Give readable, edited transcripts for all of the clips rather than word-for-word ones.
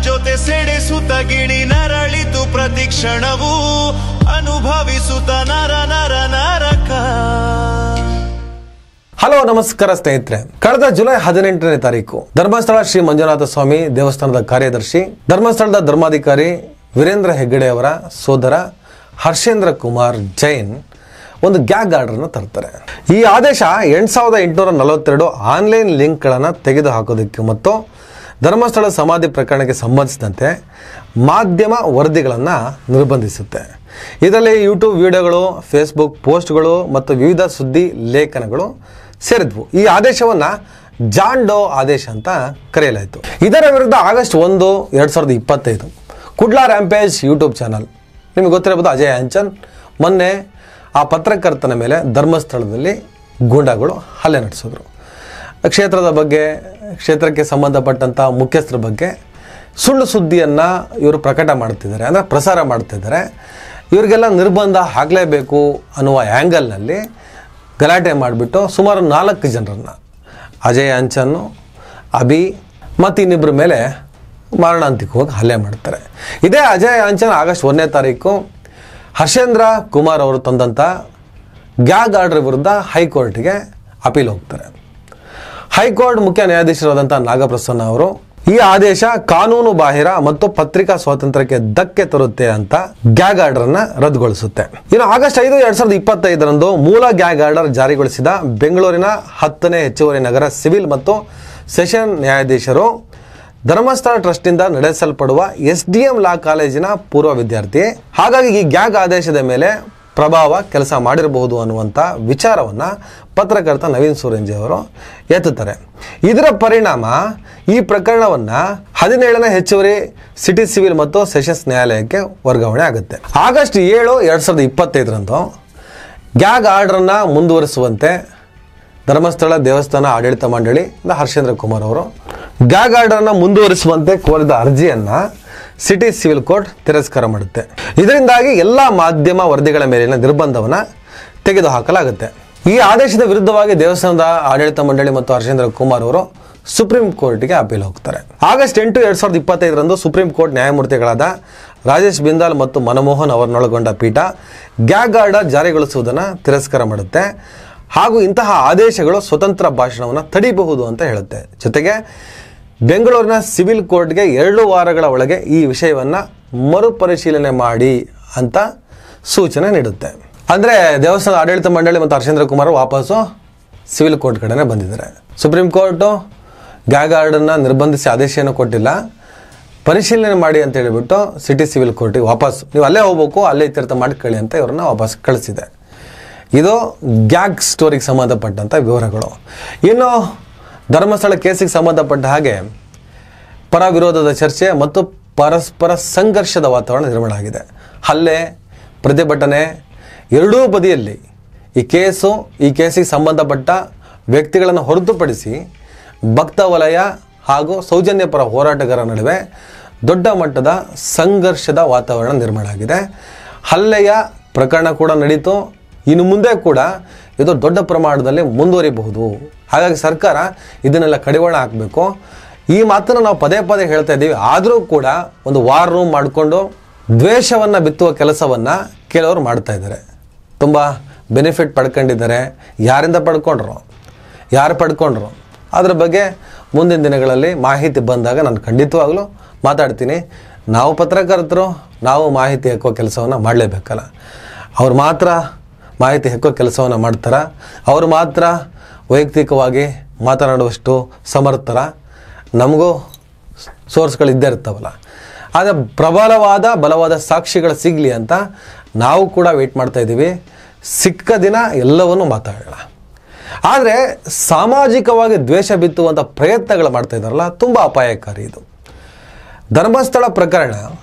ಜೊತೆ ಸೆಡೆಸುತ್ತ ಗಿಣಿ ನರಳಿತು ಪ್ರತಿಕ್ಷಣವೂ ಅನುಭವಿಸುತ್ತ ನರ ನರ ನರಕ. ಹಲೋ ನಮಸ್ಕಾರ ಸ್ನೇಹಿತರೆ. ಕಳೆದ ಜುಲೈ 18ನೇ ತಾರೀಕು ಧರ್ಮಸ್ಥಳ ಶ್ರೀ ಮಂಜುನಾಥ ಸ್ವಾಮಿ ದೇವಸ್ಥಾನದ ಕಾರ್ಯದರ್ಶಿ, ಧರ್ಮಸ್ಥಳದ ಧರ್ಮಾಧಿಕಾರಿ ವೀರೇಂದ್ರ ಹೆಗ್ಗಡೆ ಅವರ ಸೋದರ ಹರ್ಷೇಂದ್ರ ಕುಮಾರ್ ಜೈನ್ ಒಂದು ಗ್ಯಾಗ್ ಆರ್ಡರ್ನ ತರ್ತಾರೆ. ಈ ಆದೇಶ 8842 ಆನ್ಲೈನ್ ಲಿಂಕ್ಗಳನ್ನು ತೆಗೆದು ಹಾಕೋದಕ್ಕೆ ಮತ್ತು ಧರ್ಮಸ್ಥಳ ಸಮಾಧಿ ಪ್ರಕರಣಕ್ಕೆ ಸಂಬಂಧಿಸಿದಂತೆ ಮಾಧ್ಯಮ ವರದಿಗಳನ್ನು ನಿರ್ಬಂಧಿಸುತ್ತೆ. ಇದರಲ್ಲಿ ಯೂಟ್ಯೂಬ್ ವಿಡಿಯೋಗಳು, ಫೇಸ್ಬುಕ್ ಪೋಸ್ಟ್ಗಳು ಮತ್ತು ವಿವಿಧ ಸುದ್ದಿ ಲೇಖನಗಳು ಸೇರಿದ್ವು. ಈ ಆದೇಶವನ್ನು ಜಾನ್ ಡೋ ಆದೇಶ ಅಂತ ಕರೆಯಲಾಯಿತು. ಇದರ ವಿರುದ್ಧ August 1, 2025 Kudla rampage YouTube channel, ನಿಮಗೆ ಗೊತ್ತಿರಬಹುದು ಅಜಯ್ ಆಂಚನ್, ಮೊನ್ನೆ ಆ ಪತ್ರಕರ್ತನ ಮೇಲೆ ಧರ್ಮಸ್ಥಳದಲ್ಲಿ ಗೂಂಡಾಗಳು ಹಲ್ಲೆ ನಡೆಸಿದ್ರು. ಕ್ಷೇತ್ರದ ಬಗ್ಗೆ, ಕ್ಷೇತ್ರಕ್ಕೆ ಸಂಬಂಧಪಟ್ಟಂಥ ಮುಖ್ಯಸ್ಥರ ಬಗ್ಗೆ ಸುಳ್ಳು ಸುದ್ದಿಯನ್ನು ಇವರು ಪ್ರಕಟ ಮಾಡ್ತಿದ್ದಾರೆ, ಅಂದರೆ ಪ್ರಸಾರ ಮಾಡ್ತಿದ್ದಾರೆ. ಇವರಿಗೆಲ್ಲ ನಿರ್ಬಂಧ ಹಾಕಲೇಬೇಕು ಅನ್ನುವ ಆ್ಯಂಗಲ್ನಲ್ಲಿ ಗಲಾಟೆ ಮಾಡಿಬಿಟ್ಟು ಸುಮಾರು 4 ಜನರನ್ನು, ಅಜಯ್ ಆಂಚನ್ನು, ಅಭಿ ಮತ್ತು ಇನ್ನಿಬ್ಬರ ಮೇಲೆ ಮಾರಣಾಂತಿಕವಾಗಿ ಹಲ್ಲೆ ಮಾಡ್ತಾರೆ. ಇದೇ ಅಜಯ್ ಆಂಚನ್ ಆಗಸ್ಟ್ 1ನೇ ತಾರೀಕು ಹರ್ಷೇಂದ್ರ ಕುಮಾರ್ ಅವರು ತಂದಂಥ ಗ್ಯಾಗ್ ಆರ್ಡರ್ ವಿರುದ್ಧ ಹೈಕೋರ್ಟ್ಗೆ ಅಪೀಲ್ ಹೋಗ್ತಾರೆ. ಹೈಕೋರ್ಟ್ ಮುಖ್ಯ ನ್ಯಾಯಾಧೀಶರಾದಂಥ ನಾಗಪ್ರಸನ್ನ ಅವರು ಈ ಆದೇಶ ಕಾನೂನು ಬಾಹಿರ ಮತ್ತು ಪತ್ರಿಕಾ ಸ್ವಾತಂತ್ರ್ಯಕ್ಕೆ ಧಕ್ಕೆ ತರುತ್ತೆ ಅಂತ ಗ್ಯಾಗ್ ಆರ್ಡರ್ನ ರದ್ದುಗೊಳಿಸುತ್ತೆ. ಇನ್ನು ಆಗಸ್ಟ್ 5, 2025 ಮೂಲ ಗ್ಯಾಗ್ ಆರ್ಡರ್ ಜಾರಿಗೊಳಿಸಿದ ಬೆಂಗಳೂರಿನ 10ನೇ ಹೆಚ್ಚುವರಿ ನಗರ ಸಿವಿಲ್ ಮತ್ತು ಸೆಷನ್ ನ್ಯಾಯಾಧೀಶರು ಧರ್ಮಸ್ಥಳ ಟ್ರಸ್ಟ್ನಿಂದ ನಡೆಸಲ್ಪಡುವ SDM ಲಾ ಕಾಲೇಜಿನ ಪೂರ್ವ ವಿದ್ಯಾರ್ಥಿ. ಹಾಗಾಗಿ ಈ ಗ್ಯಾಗ್ ಆದೇಶದ ಮೇಲೆ ಪ್ರಭಾವ ಕೆಲಸ ಮಾಡಿರಬಹುದು ಅನ್ನುವಂಥ ವಿಚಾರವನ್ನು ಪತ್ರಕರ್ತ ನವೀನ್ ಸೂರಂಜೆ ಅವರು ಎತ್ತುತ್ತಾರೆ. ಇದರ ಪರಿಣಾಮ ಈ ಪ್ರಕರಣವನ್ನು 17ನೇ ಹೆಚ್ಚುವರಿ ಸಿಟಿ ಸಿವಿಲ್ ಮತ್ತು ಸೆಷನ್ಸ್ ನ್ಯಾಯಾಲಯಕ್ಕೆ ವರ್ಗಾವಣೆ ಆಗುತ್ತೆ. ಆಗಸ್ಟ್ 7, 2025 ಗ್ಯಾಗ್ ಆರ್ಡರ್ನ ಮುಂದುವರಿಸುವಂತೆ ಧರ್ಮಸ್ಥಳ ದೇವಸ್ಥಾನ ಆಡಳಿತ ಮಂಡಳಿ ಹರ್ಷೇಂದ್ರ ಕುಮಾರ್ ಅವರು ಗ್ಯಾಗ್ ಆರ್ಡರ್ನ ಮುಂದುವರಿಸುವಂತೆ ಕೋರಿದ ಅರ್ಜಿಯನ್ನು ಸಿಟಿ ಸಿವಿಲ್ ಕೋರ್ಟ್ ತಿರಸ್ಕಾರ ಮಾಡುತ್ತೆ. ಇದರಿಂದಾಗಿ ಎಲ್ಲ ಮಾಧ್ಯಮ ವರದಿಗಳ ಮೇಲಿನ ನಿರ್ಬಂಧವನ್ನು ತೆಗೆದುಹಾಕಲಾಗುತ್ತೆ. ಈ ಆದೇಶದ ವಿರುದ್ಧವಾಗಿ ದೇವಸ್ಥಾನದ ಆಡಳಿತ ಮಂಡಳಿ ಮತ್ತು ಹರ್ಷೇಂದ್ರ ಕುಮಾರ್ ಅವರು ಸುಪ್ರೀಂ ಕೋರ್ಟ್ಗೆ ಅಪೀಲ್ ಹೋಗ್ತಾರೆ. ಆಗಸ್ಟ್ 8, 2025 ಸುಪ್ರೀಂ ಕೋರ್ಟ್ ನ್ಯಾಯಮೂರ್ತಿಗಳಾದ ರಾಜೇಶ್ ಬಿಂದಾಲ್ ಮತ್ತು ಮನಮೋಹನ್ ಅವರನ್ನೊಳಗೊಂಡ ಪೀಠ ಗ್ಯಾಗ್ ಆರ್ಡರ್ ಜಾರಿಗೊಳಿಸುವುದನ್ನು ತಿರಸ್ಕಾರ ಮಾಡುತ್ತೆ ಹಾಗೂ ಇಂತಹ ಆದೇಶಗಳು ಸ್ವತಂತ್ರ ಭಾಷಣವನ್ನು ತಡೆಯಬಹುದು ಅಂತ ಹೇಳುತ್ತೆ. ಜೊತೆಗೆ ಬೆಂಗಳೂರಿನ ಸಿವಿಲ್ ಕೋರ್ಟ್ಗೆ 2 ವಾರಗಳ ಒಳಗೆ ಈ ವಿಷಯವನ್ನು ಮರುಪರಿಶೀಲನೆ ಮಾಡಿ ಅಂತ ಸೂಚನೆ ನೀಡುತ್ತೆ. ಅಂದರೆ ದೇವಸ್ಥಾನದ ಆಡಳಿತ ಮಂಡಳಿ ಮತ್ತು ಹರ್ಷೇಂದ್ರ ಕುಮಾರ್ ವಾಪಸ್ಸು ಸಿವಿಲ್ ಕೋರ್ಟ್ ಕಡೆನೇ ಬಂದಿದ್ದಾರೆ. ಸುಪ್ರೀಂ ಕೋರ್ಟು ಗ್ಯಾಗ್ ಆರ್ಡರ್ನ ನಿರ್ಬಂಧಿಸಿ ಆದೇಶವನ್ನು ಕೊಟ್ಟಿಲ್ಲ, ಪರಿಶೀಲನೆ ಮಾಡಿ ಅಂತ ಹೇಳಿಬಿಟ್ಟು ಸಿಟಿ ಸಿವಿಲ್ ಕೋರ್ಟಿಗೆ ವಾಪಸ್ ನೀವು ಅಲ್ಲೇ ಹೋಗ್ಬೇಕು, ಅಲ್ಲೇ ಇತ್ಯರ್ಥ ಮಾಡ್ಕೊಳ್ಳಿ ಅಂತ ಇವರನ್ನ ವಾಪಸ್ ಕಳಿಸಿದೆ. ಇದು ಗ್ಯಾಗ್ ಸ್ಟೋರಿಗೆ ಸಂಬಂಧಪಟ್ಟಂಥ ವಿವರಗಳು. ಇನ್ನು ಧರ್ಮಸ್ಥಳ ಕೇಸಿಗೆ ಸಂಬಂಧಪಟ್ಟ ಹಾಗೆ ಪರ ವಿರೋಧದ ಚರ್ಚೆ ಮತ್ತು ಪರಸ್ಪರ ಸಂಘರ್ಷದ ವಾತಾವರಣ ನಿರ್ಮಾಣ ಆಗಿದೆ. ಹಲ್ಲೆ, ಪ್ರತಿಭಟನೆ ಎರಡೂ ಬದಿಯಲ್ಲಿ ಈ ಕೇಸಿಗೆ ಸಂಬಂಧಪಟ್ಟ ವ್ಯಕ್ತಿಗಳನ್ನು ಹೊರತುಪಡಿಸಿ ಭಕ್ತ ವಲಯ ಹಾಗೂ ಸೌಜನ್ಯ ಪರ ಹೋರಾಟಗಾರರ ನಡುವೆ ದೊಡ್ಡ ಮಟ್ಟದ ಸಂಘರ್ಷದ ವಾತಾವರಣ ನಿರ್ಮಾಣ ಆಗಿದೆ. ಹಲ್ಲೆಯ ಪ್ರಕರಣ ಕೂಡ ನಡೀತು, ಇನ್ನು ಮುಂದೆ ಕೂಡ ಇದು ದೊಡ್ಡ ಪ್ರಮಾಣದಲ್ಲಿ ಮುಂದುವರಿಬಹುದು. ಹಾಗಾಗಿ ಸರ್ಕಾರ ಇದನ್ನೆಲ್ಲ ಕಡಿವಾಣ ಹಾಕಬೇಕು. ಈ ಮಾತನ್ನು ನಾವು ಪದೇ ಪದೇ ಹೇಳ್ತಾ ಇದ್ದೀವಿ. ಆದರೂ ಕೂಡ ಒಂದು ವಾರ್ ರೂಮ್ ಮಾಡಿಕೊಂಡು ದ್ವೇಷವನ್ನು ಬಿತ್ತುವ ಕೆಲಸವನ್ನು ಕೆಲವರು ಮಾಡ್ತಾ ಇದ್ದಾರೆ. ತುಂಬ ಬೆನಿಫಿಟ್ ಪಡ್ಕೊಂಡಿದ್ದಾರೆ. ಯಾರಿಂದ ಪಡ್ಕೊಂಡ್ರು, ಯಾರು ಪಡ್ಕೊಂಡ್ರು ಅದ್ರ ಬಗ್ಗೆ ಮುಂದಿನ ದಿನಗಳಲ್ಲಿ ಮಾಹಿತಿ ಬಂದಾಗ ನಾನು ಖಂಡಿತವಾಗಲೂ ಮಾತಾಡ್ತೀನಿ. ನಾವು ಪತ್ರಕರ್ತರು, ನಾವು ಮಾಹಿತಿ ಹಾಕುವ ಕೆಲಸವನ್ನು ಮಾಡಲೇಬೇಕಲ್ಲ. ಅವ್ರು ಮಾತ್ರ ಮಾಹಿತಿ ಹಾಕೋ ಕೆಲಸವನ್ನು ಮಾಡ್ತಾರ, ಅವರು ಮಾತ್ರ ವೈಯಕ್ತಿಕವಾಗಿ ಮಾತನಾಡುವಷ್ಟು ಸಮರ್ಥರ, ನಮಗೂ ಸೋರ್ಸ್ಗಳು ಇದ್ದೇ ಇರ್ತಾವಲ್ಲ. ಆದರೆ ಬಲವಾದ ಸಾಕ್ಷಿಗಳು ಸಿಗಲಿ ಅಂತ ನಾವು ಕೂಡ ವೆಯ್ಟ್ ಮಾಡ್ತಾ ಇದ್ದೀವಿ. ಸಿಕ್ಕ ದಿನ ಎಲ್ಲವನ್ನೂ ಮಾತಾಡೋಣ. ಆದರೆ ಸಾಮಾಜಿಕವಾಗಿ ದ್ವೇಷ ಬಿತ್ತುವಂಥ ಪ್ರಯತ್ನಗಳು ಮಾಡ್ತಾ ಇದ್ದಾರಲ್ಲ, ತುಂಬ ಅಪಾಯಕಾರಿ. ಇದು ಧರ್ಮಸ್ಥಳ ಪ್ರಕರಣ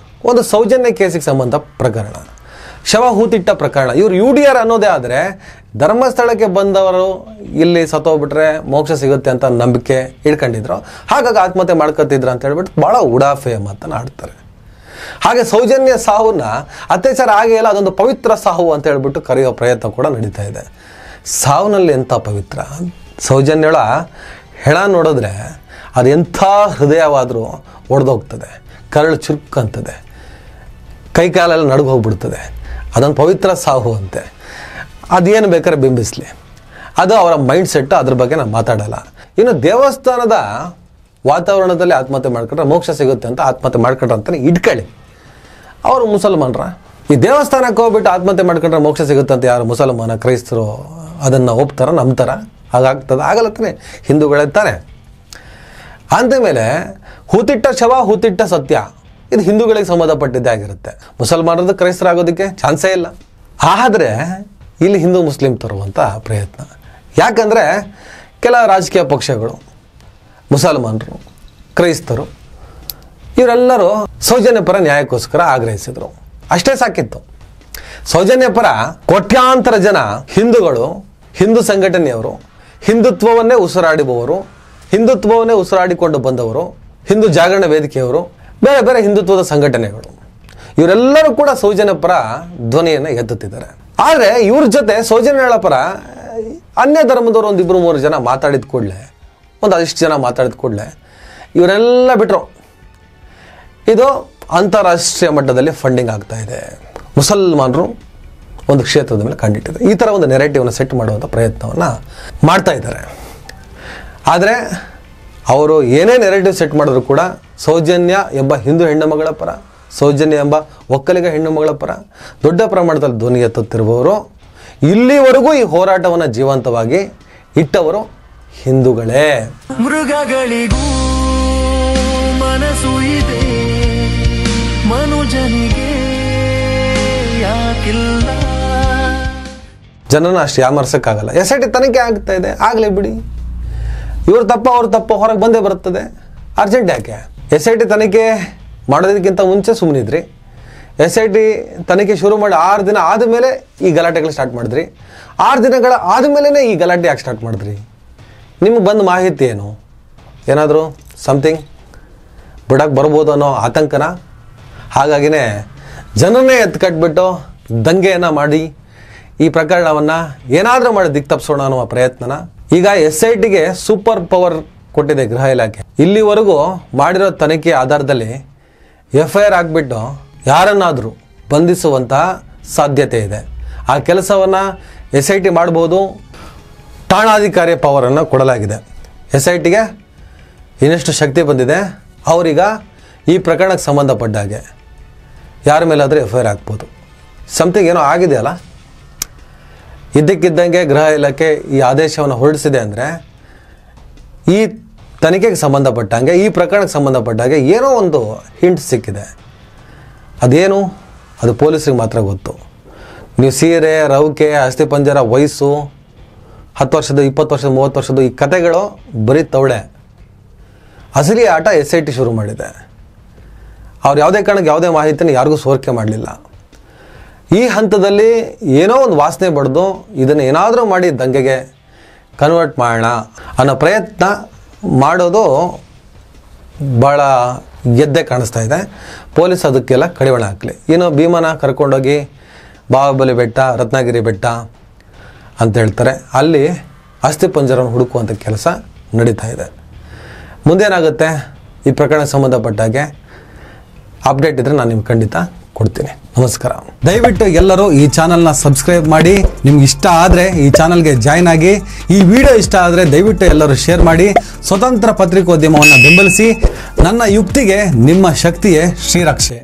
ಒಂದು ಸೌಜನ್ಯ ಕೇಸಿಗೆ ಸಂಬಂಧ ಪ್ರಕರಣ, ಶವ ಹೂತಿಟ್ಟ ಪ್ರಕರಣ. ಇವರು UDR ಅನ್ನೋದೇ ಆದರೆ ಧರ್ಮಸ್ಥಳಕ್ಕೆ ಬಂದವರು ಇಲ್ಲಿ ಸತ್ತೋಗ್ಬಿಟ್ರೆ ಮೋಕ್ಷ ಸಿಗುತ್ತೆ ಅಂತ ನಂಬಿಕೆ ಇಟ್ಕೊಂಡಿದ್ರು, ಹಾಗಾಗಿ ಆತ್ಮಹತ್ಯೆ ಮಾಡ್ಕೊತಿದ್ರು ಅಂತ ಹೇಳ್ಬಿಟ್ಟು ಭಾಳ ಉಡಾಫೆಯ ಮಾತನ್ನು ಆಡ್ತಾರೆ. ಹಾಗೆ ಸೌಜನ್ಯ ಸಾವನ್ನ ಅತ್ಯಾಚಾರ ಆಗಿಲ್ಲ, ಅದೊಂದು ಪವಿತ್ರ ಸಾವು ಅಂತ ಹೇಳ್ಬಿಟ್ಟು ಕರೆಯೋ ಪ್ರಯತ್ನ ಕೂಡ ನಡೀತಾ ಇದೆ. ಸಾವಿನಲ್ಲಿ ಎಂಥ ಪವಿತ್ರ, ಸೌಜನ್ಯಳ ಹೆಣ ನೋಡಿದ್ರೆ ಅದು ಎಂಥ ಹೃದಯವಾದರೂ ಒಡೆದೋಗ್ತದೆ, ಕರಳು ಚುರುಕಂತದೆ, ಕೈಕಾಲೆಲ್ಲ ನಡುಗು ಹೋಗ್ಬಿಡ್ತದೆ. ಅದೊಂದು ಪವಿತ್ರ ಸಾವು ಅಂತೆ. ಅದೇನು ಬೇಕಾದ್ರೆ ಬಿಂಬಿಸಲಿ, ಅದು ಅವರ ಮೈಂಡ್ ಸೆಟ್. ಅದ್ರ ಬಗ್ಗೆ ನಾನು ಮಾತಾಡಲ್ಲ. ಇನ್ನು ದೇವಸ್ಥಾನದ ವಾತಾವರಣದಲ್ಲಿ ಆತ್ಮಹತ್ಯೆ ಮಾಡ್ಕೊಂಡ್ರೆ ಮೋಕ್ಷ ಸಿಗುತ್ತೆ ಅಂತ ಆತ್ಮಹತ್ಯೆ ಮಾಡ್ಕೊಂಡ್ರೆ ಅಂತಲೇ ಇಟ್ಕೊಳ್ಳಿ. ಅವರು ಮುಸಲ್ಮಾನರ. ಈ ದೇವಸ್ಥಾನಕ್ಕೆ ಹೋಗ್ಬಿಟ್ಟು ಆತ್ಮಹತ್ಯೆ ಮಾಡ್ಕೊಂಡ್ರೆ ಮೋಕ್ಷ ಸಿಗುತ್ತೆ ಅಂತ ಯಾರು ಮುಸಲ್ಮಾನ ಕ್ರೈಸ್ತರು ಅದನ್ನು ಒಪ್ತಾರ, ನಂಬ್ತಾರ? ಹಾಗಾಗ್ತದೆ? ಆಗಲ್ಲ ತಾನೆ. ಹಿಂದೂಗಳಿರ್ತಾರೆ. ಅಂದಮೇಲೆ ಹೂತಿಟ್ಟ ಶವ ಹೂತಿಟ್ಟ ಸತ್ಯ, ಇದು ಹಿಂದೂಗಳಿಗೆ ಸಂಬಂಧಪಟ್ಟಿದ್ದೇ ಆಗಿರುತ್ತೆ. ಮುಸಲ್ಮಾನರದ್ದು ಕ್ರೈಸ್ತರಾಗೋದಕ್ಕೆ ಚಾನ್ಸೇ ಇಲ್ಲ. ಆದರೆ ಇಲ್ಲಿ ಹಿಂದೂ ಮುಸ್ಲಿಂ ತರುವಂಥ ಪ್ರಯತ್ನ. ಯಾಕಂದರೆ ಕೆಲ ರಾಜಕೀಯ ಪಕ್ಷಗಳು, ಮುಸಲ್ಮಾನರು, ಕ್ರೈಸ್ತರು ಇವರೆಲ್ಲರೂ ಸೌಜನ್ಯ ಪರ ನ್ಯಾಯಕ್ಕೋಸ್ಕರ ಆಗ್ರಹಿಸಿದರು. ಅಷ್ಟೇ ಸಾಕಿತ್ತು. ಸೌಜನ್ಯ ಪರ ಕೋಟ್ಯಾಂತರ ಜನ ಹಿಂದೂಗಳು, ಹಿಂದೂ ಸಂಘಟನೆಯವರು, ಹಿಂದುತ್ವವನ್ನೇ ಉಸಿರಾಡುವವರು, ಹಿಂದುತ್ವವನ್ನೇ ಉಸಿರಾಡಿಕೊಂಡು ಬಂದವರು, ಹಿಂದೂ ಜಾಗರಣ ವೇದಿಕೆಯವರು, ಬೇರೆ ಬೇರೆ ಹಿಂದುತ್ವದ ಸಂಘಟನೆಗಳು ಇವರೆಲ್ಲರೂ ಕೂಡ ಸೌಜನ್ಯ ಪರ ಧ್ವನಿಯನ್ನು ಎತ್ತುತ್ತಿದ್ದಾರೆ. ಆದರೆ ಇವ್ರ ಜೊತೆ ಸೌಜನ್ಯಗಳ ಪರ ಅನ್ಯ ಧರ್ಮದವರು ಒಂದು 2-3 ಜನ ಮಾತಾಡಿದ ಕೂಡಲೇ, ಒಂದು ಅದಿಷ್ಟು ಜನ ಮಾತಾಡಿದ ಕೂಡಲೇ ಇವರೆಲ್ಲ ಬಿಟ್ಟರು. ಇದು ಅಂತಾರಾಷ್ಟ್ರೀಯ ಮಟ್ಟದಲ್ಲಿ ಫಂಡಿಂಗ್ ಆಗ್ತಾ ಇದೆ. ಮುಸಲ್ಮಾನರು ಒಂದು ಕ್ಷೇತ್ರದ ಮೇಲೆ ಕಂಡಿಟ್ಟಿದೆ. ಈ ಥರ ಒಂದು ನೆರೆಟಿವ್ನ ಸೆಟ್ ಮಾಡುವಂಥ ಪ್ರಯತ್ನವನ್ನು ಮಾಡ್ತಾ ಇದ್ದಾರೆ. ಆದರೆ ಅವರು ಏನೇ ನೆರೆಟಿವ್ ಸೆಟ್ ಮಾಡಿದ್ರು ಕೂಡ ಸೌಜನ್ಯ ಎಂಬ ಹಿಂದೂ ಹೆಣ್ಣುಮಗಳ ಪರ, ಸೌಜನ್ಯ ಎಂಬ ಒಕ್ಕಲಿಗ ಹೆಣ್ಣುಮಗಳ ಪರ ದೊಡ್ಡ ಪ್ರಮಾಣದಲ್ಲಿ ಧ್ವನಿ ಎತ್ತುತ್ತಿರುವವರು, ಇಲ್ಲಿವರೆಗೂ ಈ ಹೋರಾಟವನ್ನು ಜೀವಂತವಾಗಿ ಇಟ್ಟವರು ಹಿಂದೂಗಳೇ. ಮೃಗಗಳಿಗೂ ಮನಸ್ಸು ಇದೆ, ಮನುಜನಿಗೆ ಯಾಕಿಲ್ಲ? ಜನನ ಅಷ್ಟು ಯಾಮರ್ಸಕ್ಕಾಗಲ್ಲ. SIT ತನಿಖೆ ಆಗ್ತಾ ಇದೆ, ಆಗಲೇ ಬಿಡಿ. ಇವ್ರ ತಪ್ಪ ಅವ್ರ ತಪ್ಪ ಹೊರಗೆ ಬಂದೇ ಬರುತ್ತದೆ. ಅರ್ಜೆಂಟ್ ಯಾಕೆ? SIT ತನಿಖೆ ಮಾಡೋದಕ್ಕಿಂತ ಮುಂಚೆ ಸುಮ್ಮನಿದ್ರಿ. SIT ತನಿಖೆ ಶುರು ಮಾಡಿ 6 ದಿನ ಆದಮೇಲೆ ಈ ಗಲಾಟೆಗಳು ಸ್ಟಾರ್ಟ್ ಮಾಡಿದ್ರಿ. 6 ದಿನಗಳ ಆದಮೇಲೆ ಈ ಗಲಾಟೆ ಯಾಕೆ ಸ್ಟಾರ್ಟ್ ಮಾಡಿದ್ರಿ? ನಿಮಗೆ ಬಂದ ಮಾಹಿತಿ ಏನು? ಏನಾದರೂ ಸಮಥಿಂಗ್ ಬಿಡಕ್ಕೆ ಬರ್ಬೋದು ಅನ್ನೋ ಆತಂಕನ? ಹಾಗಾಗಿನೇ ಜನರನ್ನೇ ಎತ್ಕಟ್ಬಿಟ್ಟು ದಂಗೆಯನ್ನು ಮಾಡಿ ಈ ಪ್ರಕರಣವನ್ನು ಏನಾದರೂ ಮಾಡಿ ದಿಕ್ಕು ತಪ್ಪಿಸೋಣ ಅನ್ನುವ ಪ್ರಯತ್ನನ ಈಗ SITಗೆ ಸೂಪರ್ ಪವರ್ ಕೊಟ್ಟಿದೆ ಗೃಹ ಇಲಾಖೆ. ಇಲ್ಲಿವರೆಗೂ ಮಾಡಿರೋ ತನಿಖೆ ಆಧಾರದಲ್ಲಿ FIR ಆಗಿಬಿಟ್ಟು ಯಾರನ್ನಾದರೂ ಬಂಧಿಸುವಂತಹ ಸಾಧ್ಯತೆ ಇದೆ. ಆ ಕೆಲಸವನ್ನು SIT ಮಾಡ್ಬೋದು. ಠಾಣಾಧಿಕಾರಿಯ ಪವರನ್ನು ಕೊಡಲಾಗಿದೆ. SITಗೆ ಇನ್ನಷ್ಟು ಶಕ್ತಿ ಬಂದಿದೆ. ಅವರೀಗ ಈ ಪ್ರಕರಣಕ್ಕೆ ಸಂಬಂಧಪಟ್ಟ ಹಾಗೆ ಯಾರ ಮೇಲಾದರೂ FIR ಹಾಕ್ಬೋದು. ಸಮಥಿಂಗ್ ಏನೋ ಆಗಿದೆಯಲ್ಲ. ಇದ್ದಕ್ಕಿದ್ದಂಗೆ ಗೃಹ ಇಲಾಖೆ ಈ ಆದೇಶವನ್ನು ಹೊರಡಿಸಿದೆ ಅಂದರೆ ಈ ತನಿಖೆಗೆ ಸಂಬಂಧಪಟ್ಟಂಗೆ, ಈ ಪ್ರಕರಣಕ್ಕೆ ಸಂಬಂಧಪಟ್ಟಾಗೆ ಏನೋ ಒಂದು ಹಿಂಟ್ ಸಿಕ್ಕಿದೆ. ಅದೇನು? ಅದು ಪೊಲೀಸರಿಗೆ ಮಾತ್ರ ಗೊತ್ತು. ನೀವು ಸೀರೆ, ರವಿಕೆ, ಅಸ್ಥಿಪಂಜರ, ವಯಸ್ಸು, 10 ವರ್ಷದ, 20 ವರ್ಷದ, 30 ವರ್ಷದ ಈ ಕತೆಗಳು ಬರೀ ತವಳೆ. ಅಸಲಿ ಆಟ SIT ಶುರು ಮಾಡಿದೆ. ಅವ್ರು ಯಾವುದೇ ಕಾರಣಕ್ಕೆ ಯಾವುದೇ ಮಾಹಿತಿನ ಯಾರಿಗೂ ಸೋರಿಕೆ ಮಾಡಲಿಲ್ಲ. ಈ ಹಂತದಲ್ಲಿ ಏನೋ ಒಂದು ವಾಸನೆ ಬಡ್ದು ಇದನ್ನು ಏನಾದರೂ ಮಾಡಿ ದಂಗೆಗೆ ಕನ್ವರ್ಟ್ ಮಾಡೋಣ ಅನ್ನೋ ಪ್ರಯತ್ನ ಮಾಡೋದು ಭಾಳ ಗೆದ್ದೆ ಕಾಣಿಸ್ತಾ ಇದೆ. ಪೊಲೀಸ್ ಅದಕ್ಕೆಲ್ಲ ಕಡಿವಾಣ ಹಾಕಲಿ. ಇನ್ನು ಭೀಮನ ಕರ್ಕೊಂಡೋಗಿ ಬಾಹುಬಲಿ ಬೆಟ್ಟ, ರತ್ನಗಿರಿ ಬೆಟ್ಟ ಅಂತ ಹೇಳ್ತಾರೆ, ಅಲ್ಲಿ ಅಸ್ಥಿಪಂಜರವನ್ನು ಹುಡುಕುವಂಥ ಕೆಲಸ ನಡೀತಾ ಇದೆ. ಮುಂದೇನಾಗುತ್ತೆ ಈ ಪ್ರಕರಣಕ್ಕೆ ಸಂಬಂಧಪಟ್ಟಾಗೆ ಅಪ್ಡೇಟ್ ಇದ್ದರೆ ನಾನು ನಿಮ್ಗೆ ಖಂಡಿತ ಕೊಡ್ತೀನಿ. ನಮಸ್ಕಾರ. ದಯವಿಟ್ಟು ಎಲ್ಲರೂ ಈ ಚಾನಲ್ನ ಸಬ್ಸ್ಕ್ರೈಬ್ ಮಾಡಿ. ನಿಮ್ಗೆ ಇಷ್ಟ ಆದರೆ ಈ ಚಾನಲ್ಗೆ ಜಾಯ್ನ್ ಆಗಿ. ಈ ವಿಡಿಯೋ ಇಷ್ಟ ಆದರೆ ದಯವಿಟ್ಟು ಎಲ್ಲರೂ ಶೇರ್ ಮಾಡಿ. ಸ್ವತಂತ್ರ ಪತ್ರಿಕೋದ್ಯಮವನ್ನು ಬೆಂಬಲಿಸಿ. ನನ್ನ ಯುಕ್ತಿಗೆ ನಿಮ್ಮ ಶಕ್ತಿಯೇ ಶ್ರೀರಕ್ಷೆ.